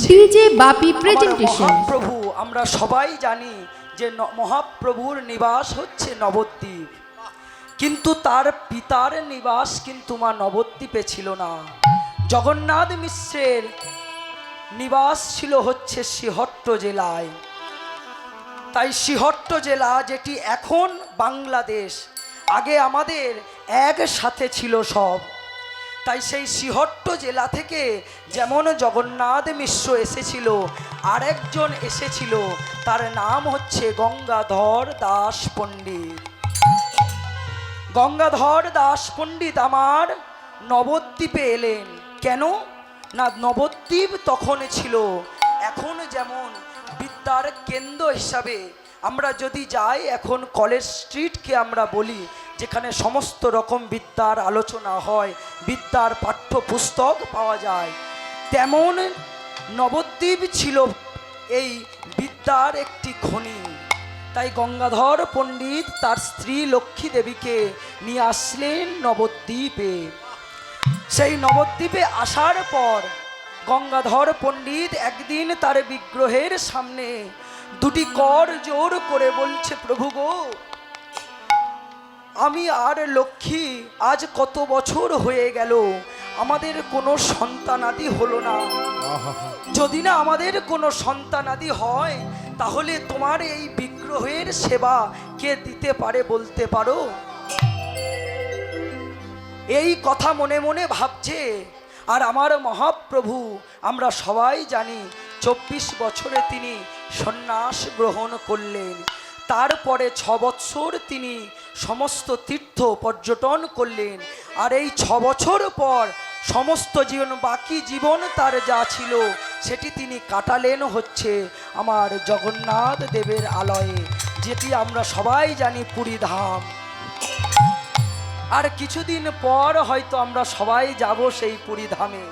DJ বাপি presentation. Mahaprabhu আমরা সবাই জানি যে মহাপ্রভুর নিবাস হচ্ছে নবদ্বীপ, কিন্তু তার পিতার নিবাস কিন্তু মা নবদ্বীপে ছিল না। জগন্নাথ মিশ্রের নিবাস ছিল হচ্ছে শ্রীহট্ট জেলায়। তাই শ্রীহট্ট জেলা যেটি এখন বাংলাদেশ, আগে আমাদের একসাথে ছিল সব। তাই সেই শ্রীহট্ট জেলা থেকে যেমন জগন্নাথ মিশ্র এসেছিল, আরেকজন এসেছিল, তার নাম হচ্ছে গঙ্গাধর দাস পণ্ডিত। গঙ্গাধর দাস পণ্ডিত আমার নবদ্বীপে এলেন। কেন না, নবদ্বীপ তখন ছিল এখন যেমন বিদ্যার কেন্দ্র হিসাবে আমরা যদি যাই, এখন কলেজ স্ট্রিটকে আমরা বলি, যেখানে সমস্ত রকম বিদ্যার আলোচনা হয়, বিদ্যার পাঠ্যপুস্তক পাওয়া যায়, তেমন নবদ্বীপ ছিল এই বিদ্যার একটি খনি। তাই গঙ্গাধর পণ্ডিত তার স্ত্রী লক্ষ্মী দেবীকে নিয়ে আসলেন নবদ্বীপে। সেই নবদ্বীপে আসার পর গঙ্গাধর পণ্ডিত একদিন তার বিগ্রহের সামনে দুটি কর জোর করে বলছে, প্রভু গো, আমি আর লক্ষ্মী আজ কত বছর হয়ে গেল, আমাদের কোনো সন্তানাদি হলো না। যদি না আমাদের কোনো সন্তানাদি হয়, তাহলে তোমার এই বিগ্রহের সেবা কে দিতে পারে বলতে পারো? এই কথা মনে মনে ভাবছে। আর আমার মহাপ্রভু আমরা সবাই জানি 24 বছরে তিনি সন্ন্যাস গ্রহণ করলেন। তারপরে 6 বছর তিনি সমস্ত তীর্থ পর্যটন করলেন। আর এই 6 বছর পর সমস্ত জীবন, বাকি জীবন তার যা ছিল সেটি তিনি কাটালেন হচ্ছে আমার জগন্নাথ দেবের আলয়ে, যেটি আমরা সবাই জানি পুরী ধাম। আর কিছুদিন পর হয়তো আমরা সবাই যাব সেই পুরী ধামে।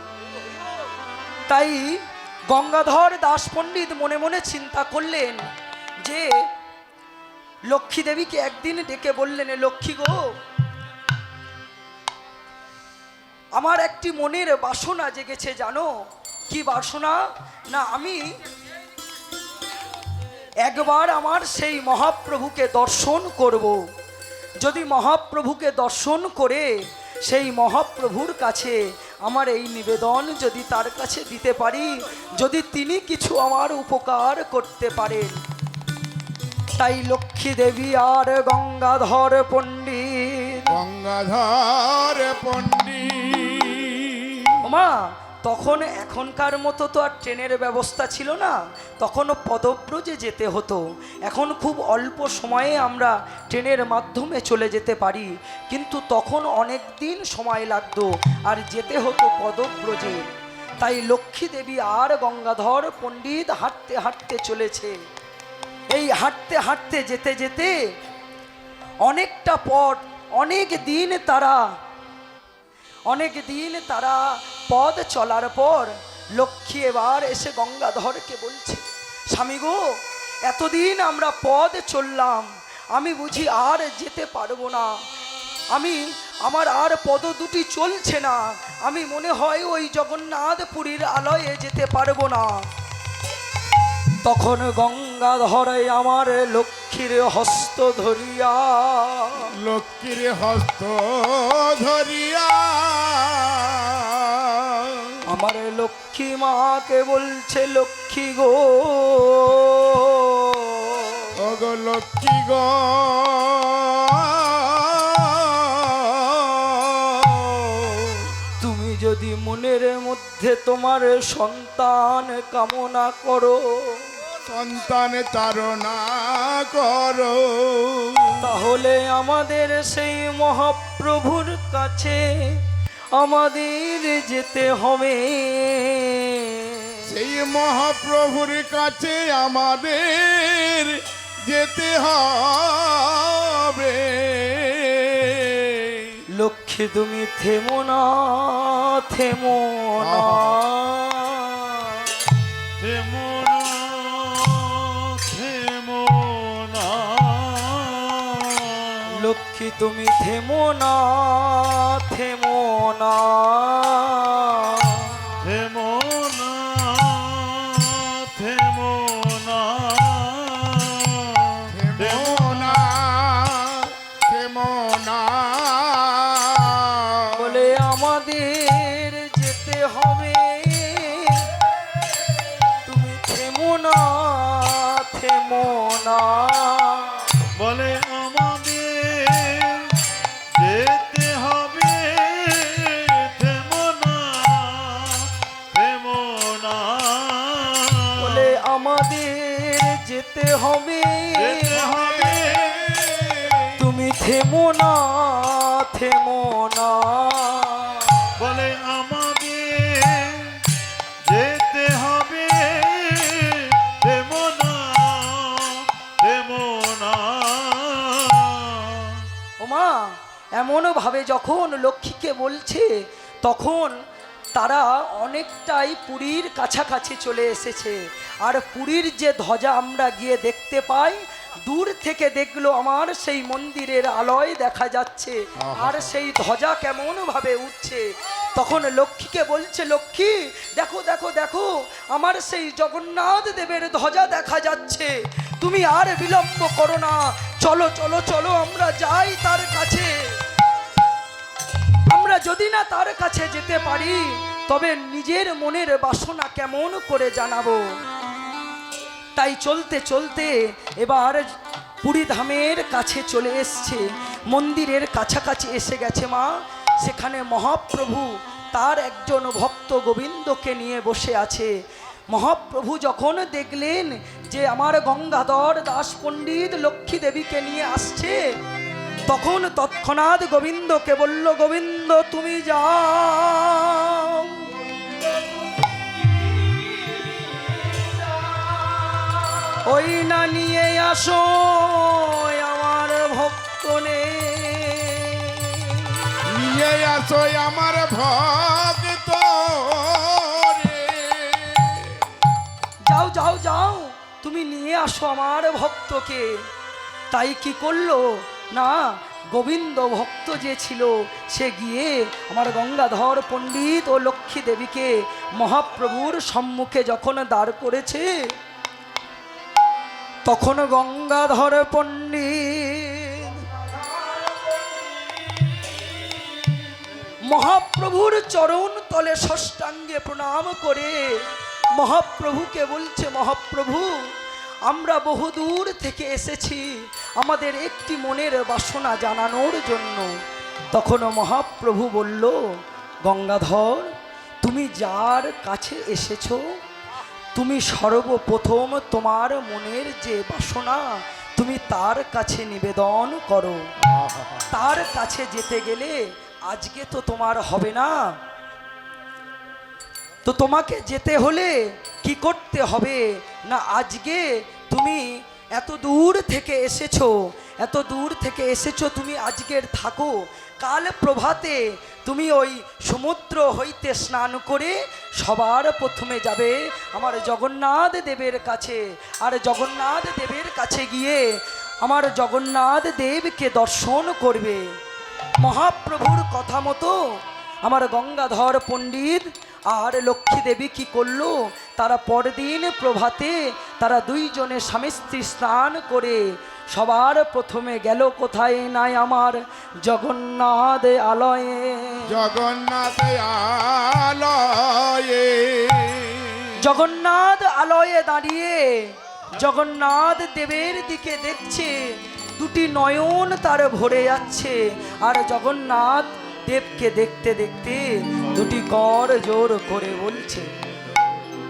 তাই গঙ্গাধর দাস পণ্ডিত মনে মনে চিন্তা করলেন যে লক্ষ্মী দেবীকে একদিন ডেকে বললেন, লক্ষ্মী গো, আমার একটি মনের বাসনা জেগেছে, জানো কি বাসনা? না, আমি একবার আমার সেই মহাপ্রভুকে দর্শন করব। যদি মহাপ্রভুকে দর্শন করে সেই মহাপ্রভুর কাছে আমার এই নিবেদন যদি তার কাছে দিতে পারি, যদি তিনি কিছু আমার উপকার করতে পারেন। তাই লক্ষ্মী দেবী আর গঙ্গাধর পণ্ডিত ওমা, তখন এখনকার মতো তো আর ট্রেনের ব্যবস্থা ছিল না, তখনও পদব্রজে যেতে হতো। এখন খুব অল্প সময়ে আমরা ট্রেনের মাধ্যমে চলে যেতে পারি, কিন্তু তখন অনেক দিন সময় লাগতো আর যেতে হতো পদব্রজে। তাই লক্ষ্মী দেবী আর গঙ্গাধর পণ্ডিত হাঁটতে হাঁটতে চলেছে। এই হাঁটতে হাঁটতে যেতে যেতে অনেকটা পথ, অনেক দিন তারা পথ চলার পর লক্ষ্মী এবার এসে গঙ্গাধরকে বলছে, স্বামী গো, এতদিন আমরা পথ চললাম, আমি বুঝি আর যেতে পারবো না, আমার আর পদ দুটি চলছে না, আমি মনে হয় ওই জগন্নাথ পুরীর আলয়ে যেতে পারবো না। তখন গঙ্গাধরে আমার লক্ষ্মীর হস্ত ধরিয়া আমার লক্ষ্মী মাকে বলছে, লক্ষ্মী গো, লক্ষ্মী গো, তুমি যদি মনের মধ্যে তোমার সন্তান কামনা করো, সন্তান তাড়না করো, তাহলে আমাদের সেই মহাপ্রভুর কাছে আমাদের যেতে হবে। সেই মহাপ্রভুর কাছে আমাদের যেতে হবে। লক্ষ্মী তুমি থেমো না, থেমো না, থেমো না, লক্ষ্মী তুমি থেমো না, থেমো না, থেমো না, থেমো না। বলে আমাদের যেতে হবে, থেমো না, থেমো না। বলে আমাদের যেতে হবে, যেতে হবে, তুমি থেমো না, থেমো না। বলে আমাদের যেতে হবে, থেমো না, থেমো না। ওমা এমন ভাবে যখন লক্ষ্মীকে বলছে, তখন তারা অনেকটাই পুরীর কাছাকাছি চলে এসেছে। আর পুরীর যে ধ্বজা আমরা গিয়ে দেখতে পাই, দূর থেকে দেখলো আমার সেই মন্দিরের আলোয় দেখা যাচ্ছে, আর সেই ধ্বজা কেমন ভাবে উঠছে। তখন লক্ষ্মীকে বলছে, লক্ষ্মী দেখো দেখো দেখো, আমার সেই জগন্নাথ দেবের ধ্বজা দেখা যাচ্ছে। তুমি আর বিলম্ব করো না, চলো চলো চলো আমরা যাই তার কাছে। আমরা যদি না তার কাছে যেতে পারি, তবে নিজের মনের বাসনা কেমন করে জানাবো। তাই চলতে চলতে এবার পুরী ধামের কাছে চলে এসছে, মন্দিরের কাছাকাছি এসে গেছে মা। সেখানে মহাপ্রভু তার একজন ভক্ত গোবিন্দকে নিয়ে বসে আছে। মহাপ্রভু যখন দেখলেন যে আমার গঙ্গাধর দাস পণ্ডিত লক্ষ্মী দেবীকে নিয়ে আসছে, তখন তৎক্ষণাৎ গোবিন্দকে বলল, গোবিন্দ তুমি যাও, ওই না নিয়ে আসো আমার ভক্ত নে। নিয়ে আসো আমার ভক্ত রে। যাও যাও যাও, তুমি নিয়ে আসো আমার ভক্তকে। তাই কি করলো না, গোবিন্দ ভক্ত যে ছিল সে গিয়ে আমার গঙ্গাধর পণ্ডিত ও লক্ষ্মী দেবীকে মহাপ্রভুর সম্মুখে যখন দাঁড় করেছে, তখন গঙ্গাধর পণ্ডিত মহাপ্রভুর চরণ তলে ষষ্ঠাঙ্গে প্রণাম করে মহাপ্রভুকে বলছে, মহাপ্রভু আমরা বহুদূর থেকে এসেছি আমাদের একটি মনের বাসনা জানানোর জন্য। তখন মহাপ্রভু বলল, গঙ্গাধর তুমি যার কাছে এসেছো, তুমি সর্বপ্রথম তোমার মনের যে বাসনা তুমি তার কাছে নিবেদন করো। তার কাছে যেতে গেলে আজকে তো তোমার হবে না, তো তোমাকে যেতে হলে কি করতে হবে না, আজকে তুমি এত দূর থেকে এসেছো, এত দূর থেকে এসেছো, তুমি আজকের থাকো। কাল প্রভাতে তুমি ওই সমুদ্র হইতে স্নান করে সবার প্রথমে যাবে আমার জগন্নাথ দেবের কাছে। আর জগন্নাথ দেবের কাছে গিয়ে আমার জগন্নাথ দেবকে দর্শন করবে। মহাপ্রভুর কথা মতো আমার গঙ্গাধর পণ্ডিত আর লক্ষ্মী দেবী কি করলো, তারা পরদিন প্রভাতে তারা দুইজনে স্বামী স্ত্রী স্নান করে সবার প্রথমে গেল কোথায় নাই আমার জগন্নাথ আলয়ে। জগন্নাথ আলয়ে, জগন্নাথ আলয়ে দাঁড়িয়ে জগন্নাথ দেবের দিকে দেখছে, দুটি নয়ন তার ভরে যাচ্ছে। আর জগন্নাথ দেবকে দেখতে দেখতে দুটি কর জোর করে বলছে,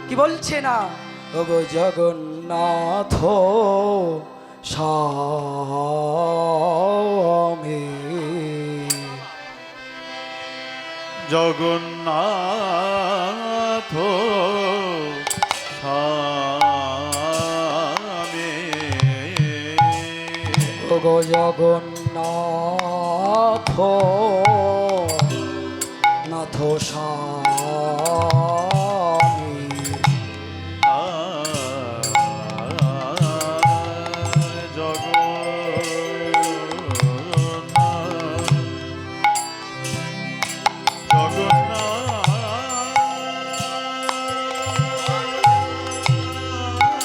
কি বলছে না, ওগো জগন্নাথ স্বামী। জগন্নাথ স্বামী, ওগো জগন্নাথ নাথ স্বামী।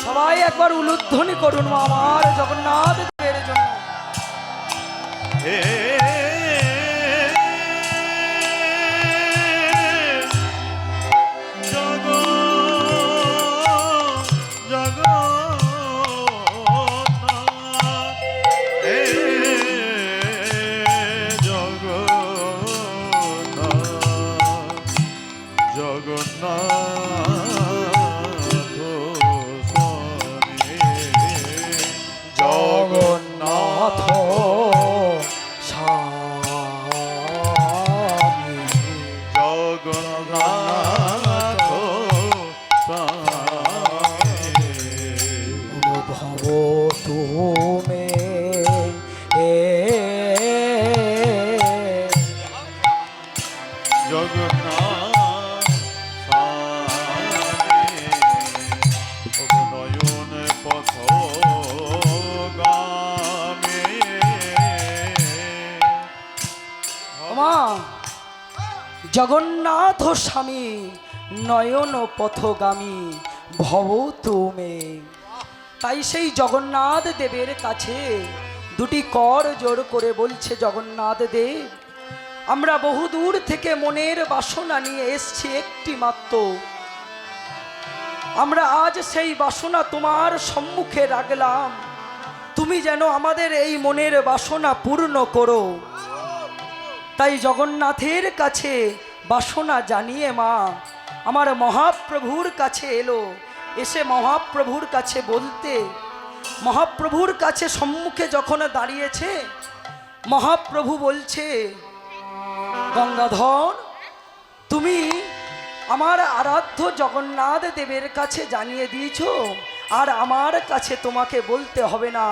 সবাই একবার উলুধ্বনি করুন আমার জগন্নাথ দেবের জন্য। ভব তুমে জগন্নাথ নয়ন পথ গামে মা জগন্নাথ স্বামী নয়ন পথগামী ভব তুমে। তাই সেই জগন্নাথ দেবের কাছে দুটি কর জোর করে বলছে, জগন্নাথ দেব, আমরা বহুদূর থেকে মনের বাসনা নিয়ে এসছি একটি মাত্র। আমরা আজ সেই বাসনা তোমার সম্মুখে রাখলাম, তুমি যেন আমাদের এই মনের বাসনা পূর্ণ করো। তাই জগন্নাথের কাছে বাসনা জানিয়ে মা আমার মহাপ্রভুর কাছে এলো। এসে মহাপ্রভুর কাছে বলতে, মহাপ্রভুর কাছে সম্মুখে যখন দাঁড়িয়েছে, মহাপ্রভু বলছে, গঙ্গাধর, তুমি আমার আরাধ্য জগন্নাথ দেবের কাছে জানিয়ে দিয়েছো, আর আমার কাছে তোমাকে বলতে হবে না।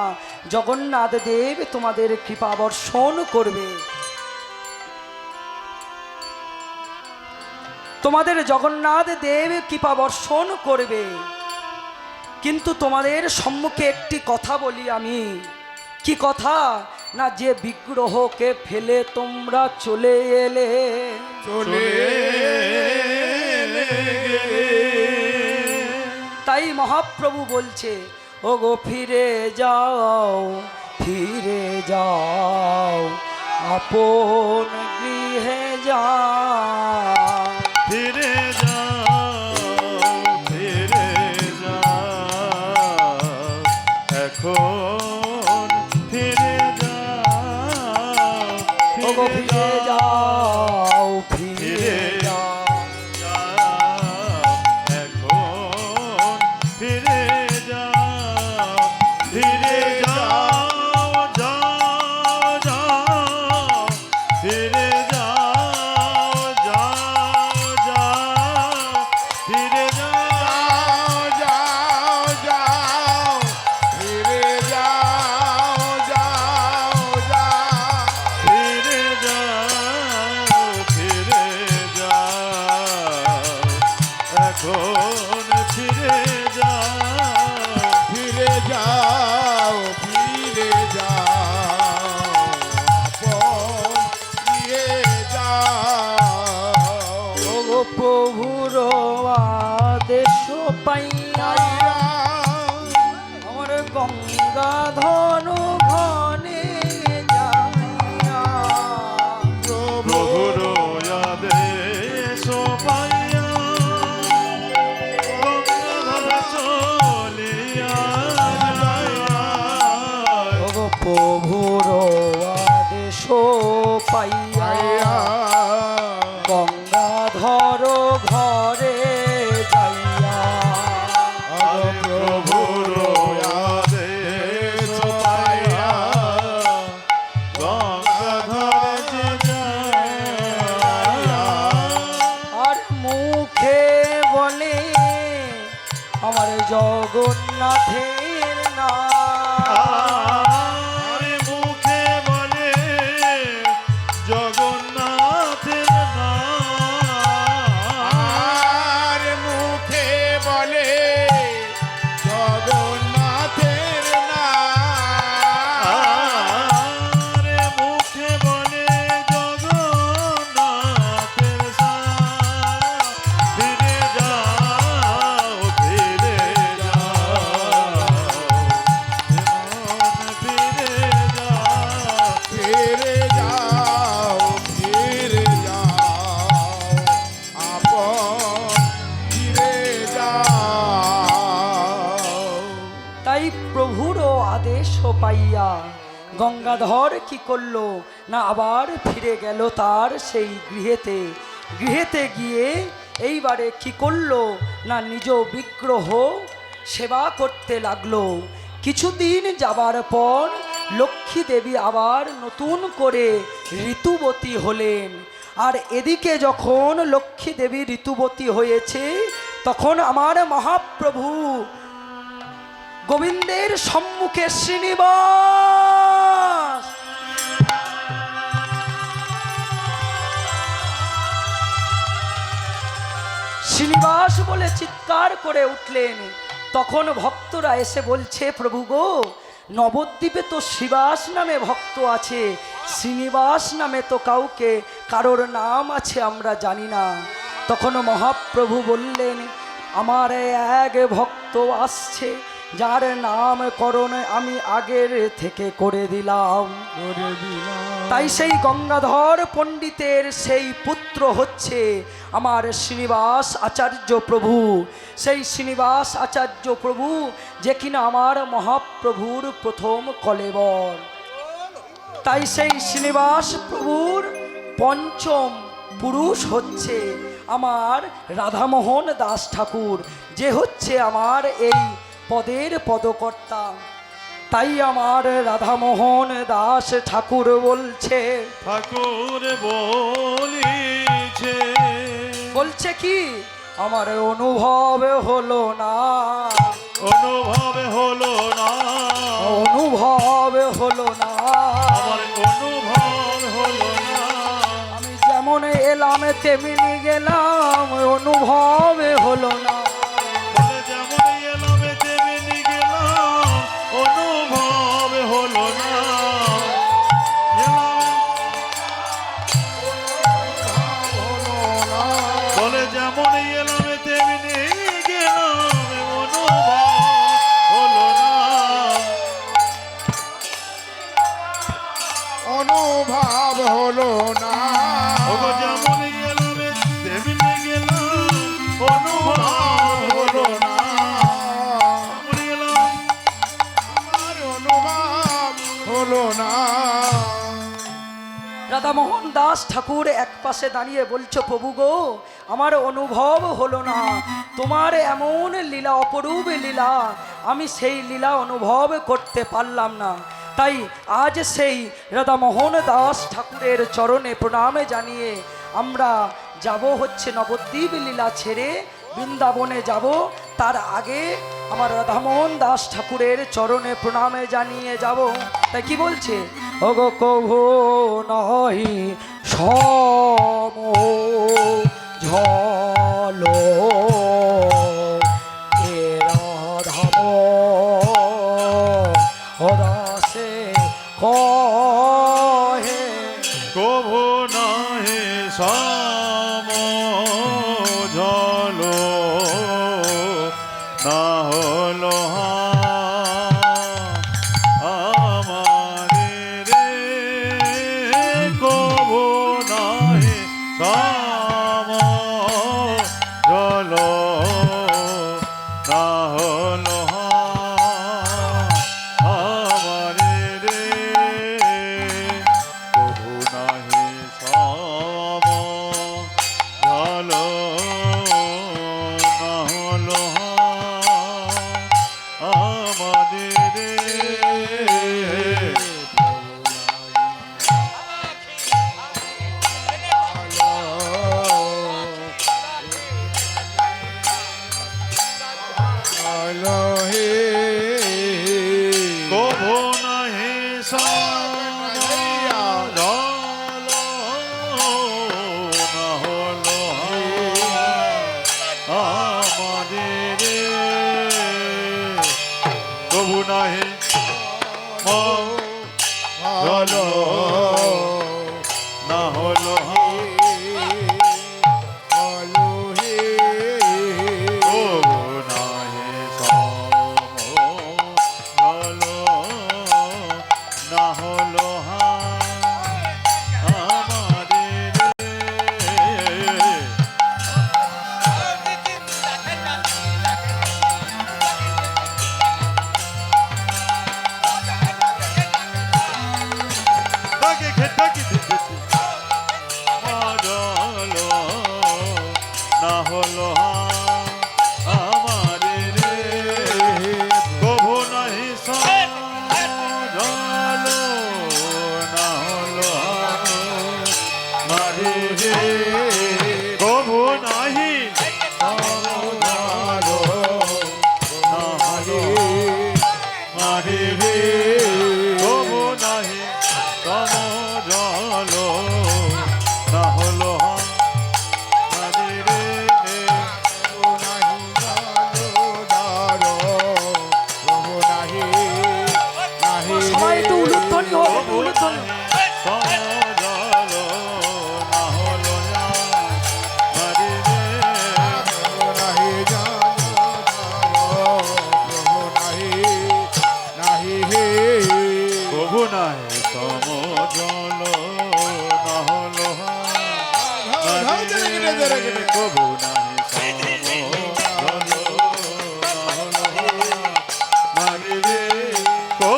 জগন্নাথ দেব তোমাদের কৃপা বর্ষণ করবে। তোমাদের জগন্নাথ দেব কৃপা বর্ষণ করবে। কিন্তু তোমাদের সম্মুখে একটি কথা বলি আমি। কি কথা? না, যে বিগ্রহকে ফেলে তোমরা চলে এলে, চলে তাই মহাপ্রভু বলছে, ও গো ফিরে যাও, ফিরে যাও, আপন গৃহে যাও। ফিরে যাও, ফিরে যাও, এখন ফিরে যাও, ও গো ফিরে যাও, ফিরে যাও। এখন ফিরে যাও, ফিরে যাও, যাও, যাও, ফিরে যাও, যাও, যাও, ফিরে যাও, যাও, যাও, ফিরে যাও, যাও, যাও, ফিরে যাও, ফিরে যাও, এখন ফিরে যাও, ফিরে যাও, ফিরে যাও, আপন গৃহে যাও। ও গো প্রভুর আদেশ পাইয়া আমার গঙ্গাধর ঘনে যাইয়া, প্রভুর আদেশ পাইয়া গঙ্গাধর চলিয়া যাইয়া। ও গো প্রভুর আদেশ পাইয়া গঙ্গাধর ঘরে যাইয়া। প্রভুর আদেশ পাইয়া গঙ্গাধর যাইয়া। আর মুখে বলে আমার জগন্নাথের নাম, আর মুখে বলে জগন্নাথের নাম, আর মুখে বলে জগন্নাথের নাম, আর মুখে বলে জগন্নাথের নাম। ফিরে যাও, ফিরে যাও, ফিরে যাও, ফিরে যাও, ফিরে যাও, আপন ফিরে যাও। তাই প্রভুর আদেশ পাইয়া গঙ্গাধর কি করলো না, আবার ফিরে গেল তার সেই গৃহেতে। গৃহেতে গিয়ে এইবারে কি করলো না, নিজ বিগ্রহ সেবা করতে লাগলো। কিছুদিন যাবার পর লক্ষ্মী দেবী আবার নতুন করে ঋতুবতী হলেন। আর এদিকে যখন লক্ষ্মী দেবী ঋতুবতী হয়েছে, তখন আমার মহাপ্রভু গোবিন্দের সম্মুখে শ্রীনিবাস শ্রীনিবাস বলে চিৎকার করে উঠলেন। তখন ভক্তরা এসে বলছে, প্রভু গো, নবদ্বীপে তো শ্রীবাস নামে ভক্ত আছে, শ্রীনিবাস নামে তো কারোর নাম আছে আমরা জানি না। তখন মহাপ্রভু বললেন, আমার এক ভক্ত আসছে, যার নামকরণ আমি আগের থেকে করে দিলাম। তাই সেই গঙ্গাধর পণ্ডিতের সেই পুত্র হচ্ছে আমার শ্রীনিবাস আচার্য প্রভু। সেই শ্রীনিবাস আচার্য প্রভু যে কিনা আমার মহাপ্রভুর প্রথম কলেবর। তাই সেই শ্রীনিবাস প্রভুর পঞ্চম পুরুষ হচ্ছে আমার রাধামোহন দাস ঠাকুর, যে হচ্ছে আমার এই পদের পদকর্তা। তাই আমার রাধামোহন দাস ঠাকুর বলছে, ঠাকুর বলিছে, বলছে কি, আমার অনুভব হলো না, অনুভব হলো না, অনুভব হলো না, আমার অনুভব হলো না, আমি যেমন এলাম তেমনি গেলাম, অনুভব হলো না। বলে যেমন এলাম তেমনি গেলাম, অনুভব হলো না, বলে যেমন এলাম তেমনি গেলাম, অনুভব হলো না, অনুভব হলো না, ওগো যেমন এলাম তেমনি গেলাম, অনুভব হলো না, মরে গেলাম, আমার অনুভব হলো না। রাধামোহন দাস ঠাকুর এক পাশে দাঁড়িয়ে বলছো, প্রভু গো, আমার অনুভব হলো না, তোমার এমন লীলা, অপরূপ লীলা, আমি সেই লীলা অনুভব করতে পারলাম না। তাই আজ সেই রাধামোহন দাস ঠাকুরের চরণে প্রণামে জানিয়ে আমরা যাব হচ্ছে নবদ্বীপ লীলা ছেড়ে বৃন্দাবনে যাব। তার আগে আমার রাধামোহন দাস ঠাকুরের চরণে প্রণামে জানিয়ে যাব। তাই কি বলছে, ওগো কভু নহি সম ঝলো এ রাধাম দাসে কহে, কভু নাহি সম ঝলো না হলো আমারে রে, কভু নাহি সম ঝলো না হলো আমারে রে, কভু নাহি সম ঝলো না হলো আমাদের রে। হলো হে কভু নাহি সম ঝলো না হলো আমাদের রে, কভু নাহি হলো না হলো হলো হে কভু নাহি সম ঝলো না হলো আমাদের রে।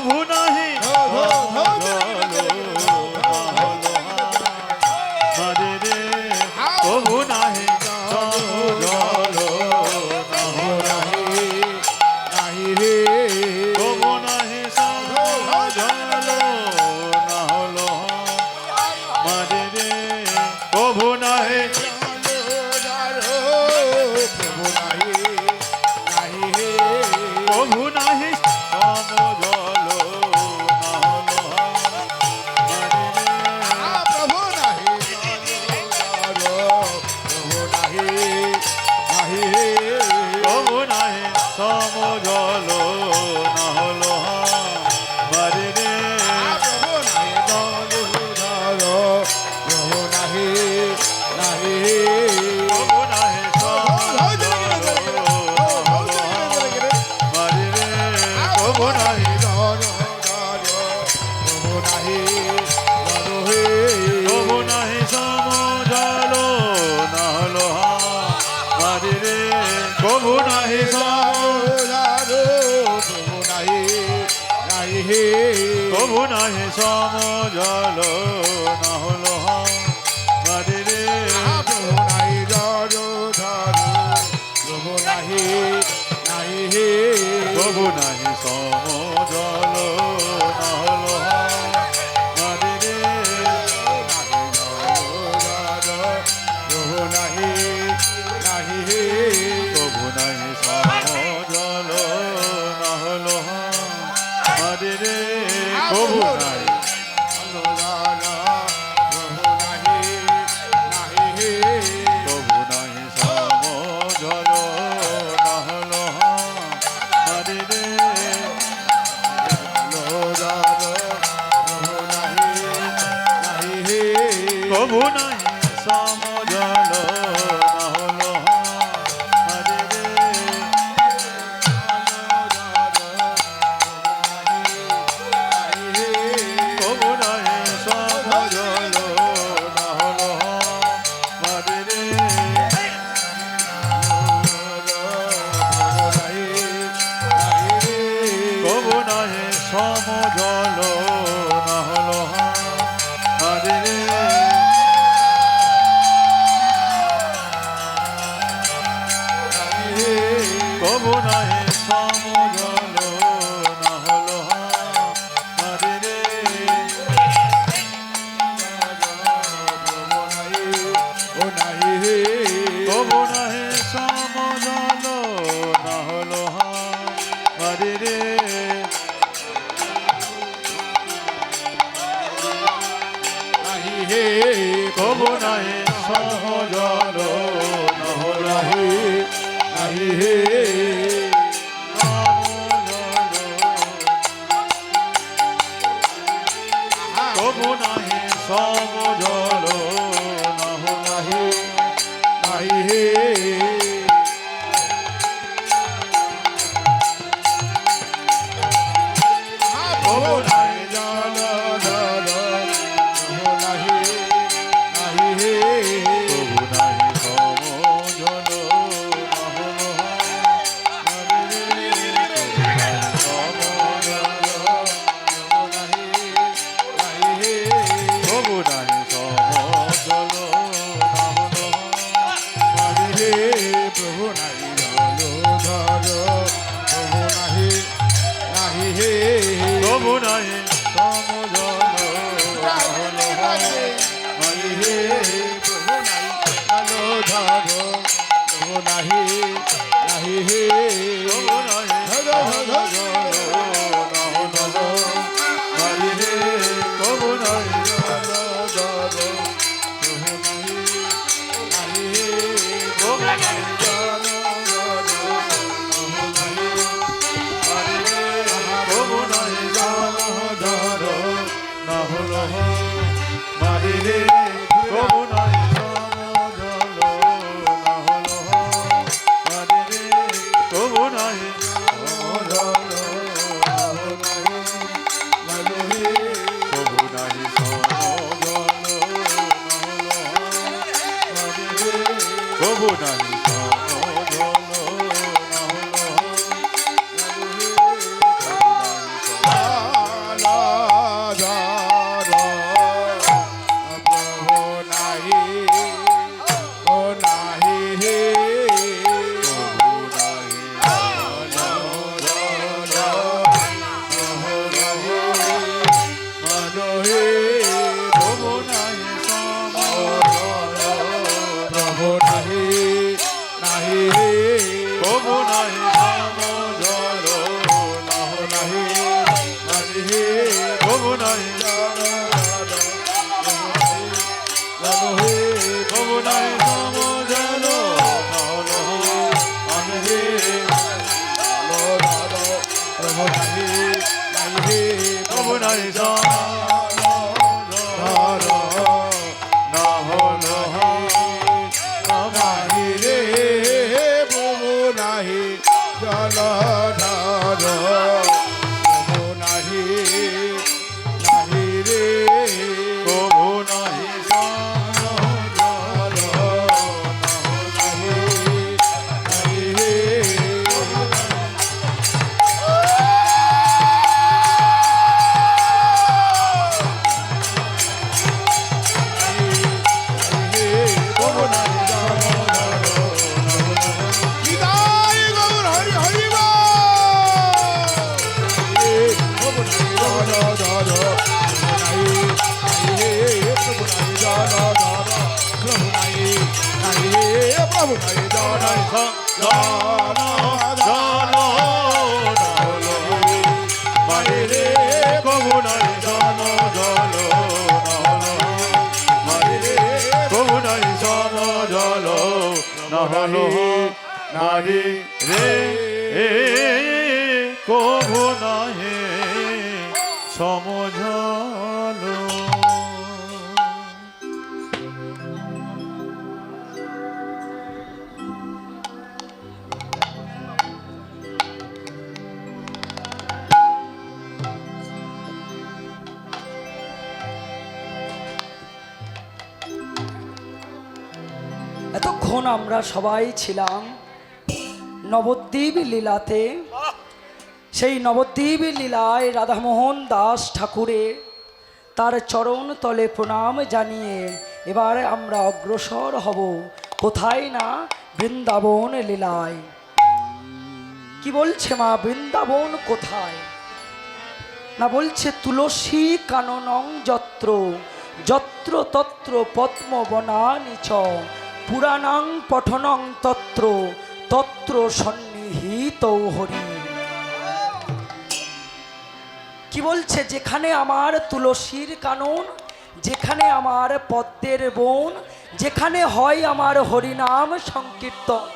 কভু নাহি মারে রে কভু নাহি সমজল নাহি রে কভু নাহি সমজল না হলো মারে রে কভু নাহি প্রভু নাহি নাহি হে কভু নাহি সমজল না হলো মারে রে প্রভু নাহি প্রভু নাহি নাহি হে কভু নাহি সমজল না হলো মারে রে প্রভু নাহি প্রভু নাহি নাহি হে কভু নাহি সমজল মারে রে কভু নাহি প্রভু নাহি হে কভু নাহি সমজল না হলো মারে রে কভু নাহি প্রভু নাহি নাহি হে কভু নাহি সমজল না হলো মারে রে প্রভু নাহি প্রভু নাহি নাহি হে কভু নাহি সমজল না হলো মারে রে প্রভু নাহি নাহি হে কভু নাহি সমজল না হলো মারে রে কভু নাহি প্রভু নাহি নাহি হে কভু নাহি সমজল না হলো মারে রে প্রভু নাহি নাহি হে কভু নাহি সমজল না হলো মারে রে কভু নাহি সমজল না হলো মারে রে কভু নাহি সমজল না হলো মারে রে কভু নাহি সমজল না হলো মারে রে কভু নাহি সমজল না হলো মারে রে কভু নাহি সমজল না হলো কভু নাহি সমজল না হলো কভু নাহি জল কভু নাহি সমজল না হলো মারে রে কভু নাহি সমজল না হলো মারে রে প্রভু নাহি প্রভু নাহি নাহি হে কভু নাহি সমজল না হলো মারে রে প্রভু নাহি প্রভু নাহি নাহি হে কভু নাহি সমজল না হলো মারে রে কভু নাহি কভু নাহি কভু নাহি জল না হলো মারে রে কভু নাহি সমজল না হলো মারে রে কভু নাহি সমজল না হলো মারে রে কভু নাহি সমজল না হলো মারে রে কভু নাহি সমজল না হলো মারে রে কভু নাহি সমজল প্রভু নাহি নাহি হে প্রভু নাই জলধর না হলো নাহি রে প্রভু নাহি জলধর প্রভু নাহি নাহি রে প্রভু নাই জলধর নাহি নাহি রে প্রভু নাই নিতাই গৌর হরি হরি প্রভু নাই জলধর প্রভু নাই নাহি হে প্রভু নাই জলধর প্রভু নাই নাহি হে প্রভু নাই জলধর মারিরে প্রভু নাই জন জল মারিরে প্রভু নাই জন জল নহলো নারী রে প্রভু নাহি সমঝল। এতক্ষণ আমরা সবাই ছিলাম নবদ্বীপ লীলাতে। সেই নবদ্বীপ লীলায় রাধামোহন দাস ঠাকুরের তার চরণ তলে প্রণাম জানিয়ে এবার আমরা অগ্রসর হব কোথায় না বৃন্দাবন লীলায়। কি বলছে মা, বৃন্দাবন কোথায় না, বলছে তুলসী কাননং যত্র যত্র তত্র পদ্মবনানি চ পুরাণাং পঠনং তত্র তত্র সন্নিহিত হরি। কি বলছে, যেখানে আমার তুলসীর কানন, যেখানে আমার পদ্মের বন, যেখানে হয় আমার হরিনাম সংকীর্তন,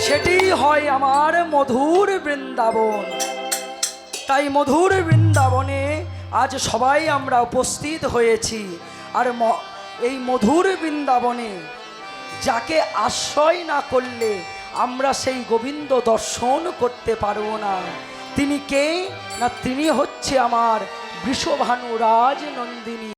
সেটি হয় আমার মধুর বৃন্দাবন। তাই মধুর বৃন্দাবনে আজ সবাই আমরা উপস্থিত হয়েছি। আর এই মধুর বৃন্দাবনে যাকে আশ্রয় না করলে আমরা সেই গোবিন্দ দর্শন করতে পারবো না। তিনি কে না, তিনি হচ্ছে আমার বৃষভানু রাজ নন্দিনী।